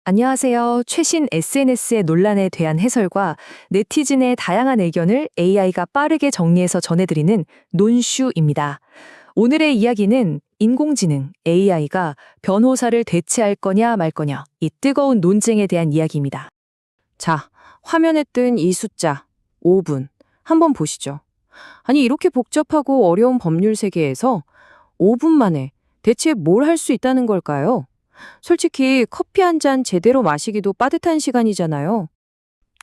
안녕하세요. 최신 SNS의 논란에 대한 해설과 네티즌의 다양한 의견을 AI가 빠르게 정리해서 전해드리는 논슈입니다. 오늘의 이야기는 인공지능 AI가 변호사를 대체할 거냐 말 거냐, 이 뜨거운 논쟁에 대한 이야기입니다. 자, 화면에 뜬 이 숫자 5분 한번 보시죠. 아니 이렇게 복잡하고 어려운 법률 세계에서 5분 만에 대체 뭘 할 수 있다는 걸까요? 솔직히 커피 한 잔 제대로 마시기도 빠듯한 시간이잖아요.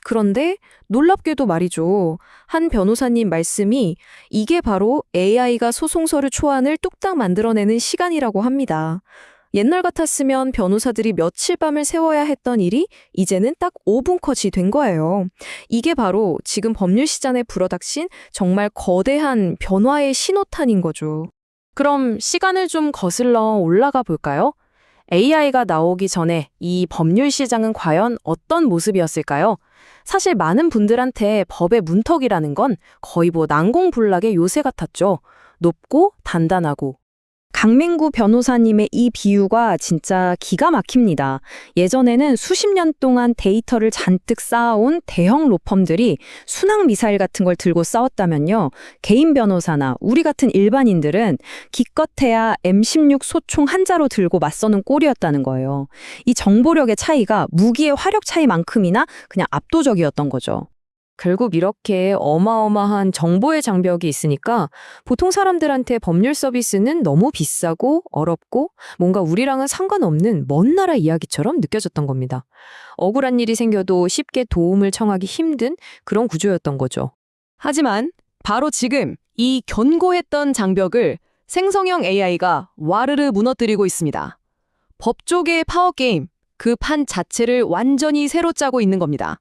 그런데 놀랍게도 말이죠. 한 변호사님 말씀이 이게 바로 AI가 소송서류 초안을 뚝딱 만들어내는 시간이라고 합니다. 옛날 같았으면 변호사들이 며칠 밤을 새워야 했던 일이 이제는 딱 5분 컷이 된 거예요. 이게 바로 지금 법률 시장에 불어닥친 정말 거대한 변화의 신호탄인 거죠. 그럼 시간을 좀 거슬러 올라가 볼까요? AI가 나오기 전에 이 법률 시장은 과연 어떤 모습이었을까요? 사실 많은 분들한테 법의 문턱이라는 건 거의 난공불락의 요새 같았죠. 높고 단단하고. 강민구 변호사님의 이 비유가 진짜 기가 막힙니다. 예전에는 수십 년 동안 데이터를 잔뜩 쌓아온 대형 로펌들이 순항 미사일 같은 걸 들고 싸웠다면요. 개인 변호사나 우리 같은 일반인들은 기껏해야 M16 소총 한 자로 들고 맞서는 꼴이었다는 거예요. 이 정보력의 차이가 무기의 화력 차이만큼이나 그냥 압도적이었던 거죠. 결국 이렇게 어마어마한 정보의 장벽이 있으니까 보통 사람들한테 법률 서비스는 너무 비싸고 어렵고 뭔가 우리랑은 상관없는 먼 나라 이야기처럼 느껴졌던 겁니다. 억울한 일이 생겨도 쉽게 도움을 청하기 힘든 그런 구조였던 거죠. 하지만 바로 지금 이 견고했던 장벽을 생성형 AI가 와르르 무너뜨리고 있습니다. 법조계의 파워게임, 그 판 자체를 완전히 새로 짜고 있는 겁니다.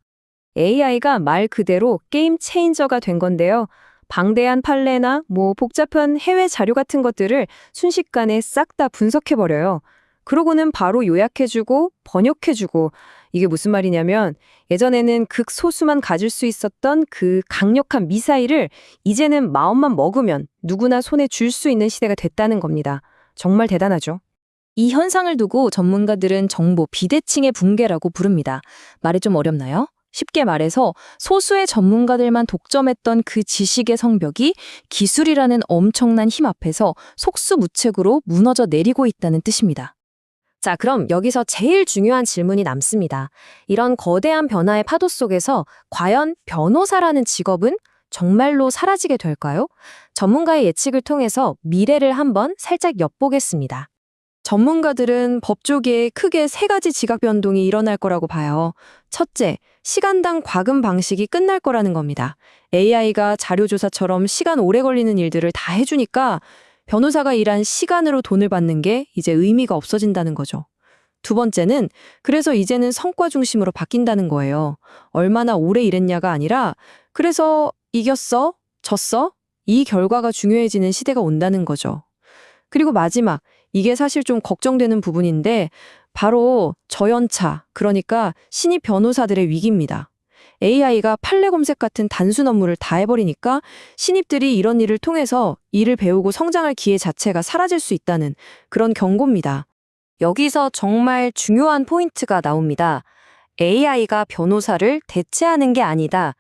AI가 말 그대로 게임 체인저가 된 건데요. 방대한 판례나 복잡한 해외 자료 같은 것들을 순식간에 싹 다 분석해버려요. 그러고는 바로 요약해주고 번역해주고 이게 무슨 말이냐면 예전에는 극소수만 가질 수 있었던 그 강력한 미사일을 이제는 마음만 먹으면 누구나 손에 쥘 수 있는 시대가 됐다는 겁니다. 정말 대단하죠. 이 현상을 두고 전문가들은 정보 비대칭의 붕괴라고 부릅니다. 말이 좀 어렵나요? 쉽게 말해서 소수의 전문가들만 독점했던 그 지식의 성벽이 기술이라는 엄청난 힘 앞에서 속수무책으로 무너져 내리고 있다는 뜻입니다. 자, 그럼 여기서 제일 중요한 질문이 남습니다. 이런 거대한 변화의 파도 속에서 과연 변호사라는 직업은 정말로 사라지게 될까요? 전문가의 예측을 통해서 미래를 한번 살짝 엿보겠습니다. 전문가들은 법조계에 크게 세 가지 지각 변동이 일어날 거라고 봐요. 첫째, 시간당 과금 방식이 끝날 거라는 겁니다. AI가 자료조사처럼 시간 오래 걸리는 일들을 다 해주니까 변호사가 일한 시간으로 돈을 받는 게 이제 의미가 없어진다는 거죠. 두 번째는 그래서 이제는 성과 중심으로 바뀐다는 거예요. 얼마나 오래 일했냐가 아니라 그래서 이겼어? 졌어? 이 결과가 중요해지는 시대가 온다는 거죠. 그리고 마지막, 이게 사실 좀 걱정되는 부분인데 바로 저연차, 그러니까 신입 변호사들의 위기입니다. AI가 판례 검색 같은 단순 업무를 다 해버리니까 신입들이 이런 일을 통해서 일을 배우고 성장할 기회 자체가 사라질 수 있다는 그런 경고입니다. 여기서 정말 중요한 포인트가 나옵니다. AI가 변호사를 대체하는 게 아니다.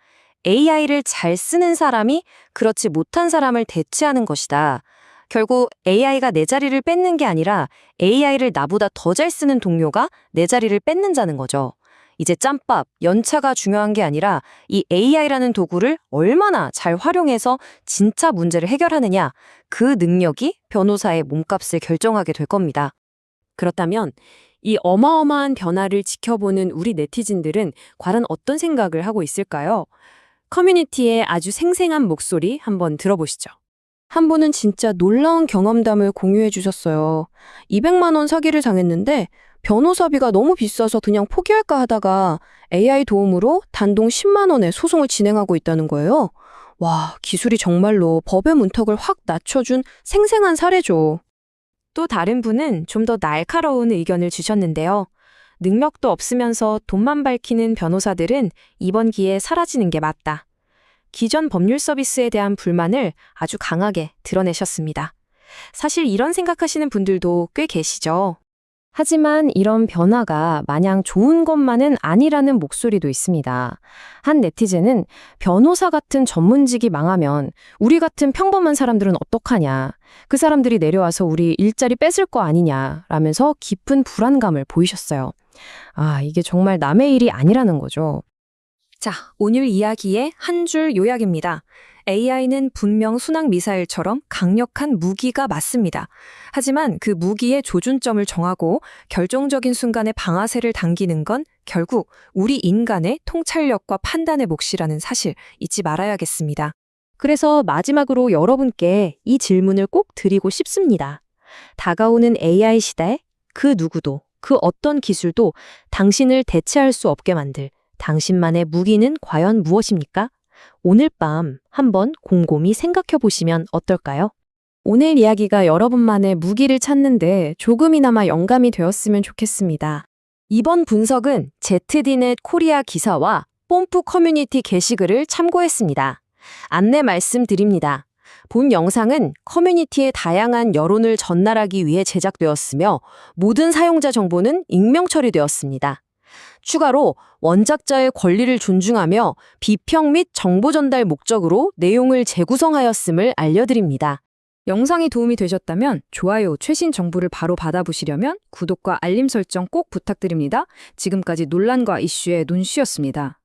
AI를 잘 쓰는 사람이 그렇지 못한 사람을 대체하는 것이다. 결국 AI가 내 자리를 뺏는 게 아니라 AI를 나보다 더 잘 쓰는 동료가 내 자리를 뺏는다는 거죠. 이제 짬밥, 연차가 중요한 게 아니라 이 AI라는 도구를 얼마나 잘 활용해서 진짜 문제를 해결하느냐, 그 능력이 변호사의 몸값을 결정하게 될 겁니다. 그렇다면 이 어마어마한 변화를 지켜보는 우리 네티즌들은 과연 어떤 생각을 하고 있을까요? 커뮤니티의 아주 생생한 목소리 한번 들어보시죠. 한 분은 진짜 놀라운 경험담을 공유해 주셨어요. 200만 원 사기를 당했는데 변호사비가 너무 비싸서 그냥 포기할까 하다가 AI 도움으로 단돈 10만 원에 소송을 진행하고 있다는 거예요. 와, 기술이 정말로 법의 문턱을 확 낮춰준 생생한 사례죠. 또 다른 분은 좀 더 날카로운 의견을 주셨는데요. 능력도 없으면서 돈만 밝히는 변호사들은 이번 기회에 사라지는 게 맞다. 기존 법률 서비스에 대한 불만을 아주 강하게 드러내셨습니다. 사실 이런 생각하시는 분들도 꽤 계시죠. 하지만 이런 변화가 마냥 좋은 것만은 아니라는 목소리도 있습니다. 한 네티즌은 변호사 같은 전문직이 망하면 우리 같은 평범한 사람들은 어떡하냐. 그 사람들이 내려와서 우리 일자리 뺏을 거 아니냐 라면서 깊은 불안감을 보이셨어요. 아, 이게 정말 남의 일이 아니라는 거죠. 자, 오늘 이야기의 한 줄 요약입니다. AI는 분명 순항 미사일처럼 강력한 무기가 맞습니다. 하지만 그 무기의 조준점을 정하고 결정적인 순간에 방아쇠를 당기는 건 결국 우리 인간의 통찰력과 판단의 몫이라는 사실 잊지 말아야겠습니다. 그래서 마지막으로 여러분께 이 질문을 꼭 드리고 싶습니다. 다가오는 AI 시대에 그 누구도, 그 어떤 기술도 당신을 대체할 수 없게 만들 당신만의 무기는 과연 무엇입니까? 오늘 밤 한번 곰곰이 생각해 보시면 어떨까요? 오늘 이야기가 여러분만의 무기를 찾는데 조금이나마 영감이 되었으면 좋겠습니다. 이번 분석은 ZDnet 코리아 기사와 뽐뿌 커뮤니티 게시글을 참고했습니다. 안내 말씀드립니다. 본 영상은 커뮤니티의 다양한 여론을 전달하기 위해 제작되었으며 모든 사용자 정보는 익명 처리되었습니다. 추가로 원작자의 권리를 존중하며 비평 및 정보 전달 목적으로 내용을 재구성하였음을 알려드립니다. 영상이 도움이 되셨다면 좋아요, 최신 정보를 바로 받아보시려면 구독과 알림 설정 꼭 부탁드립니다. 지금까지 논란과 이슈의 논씨였습니다.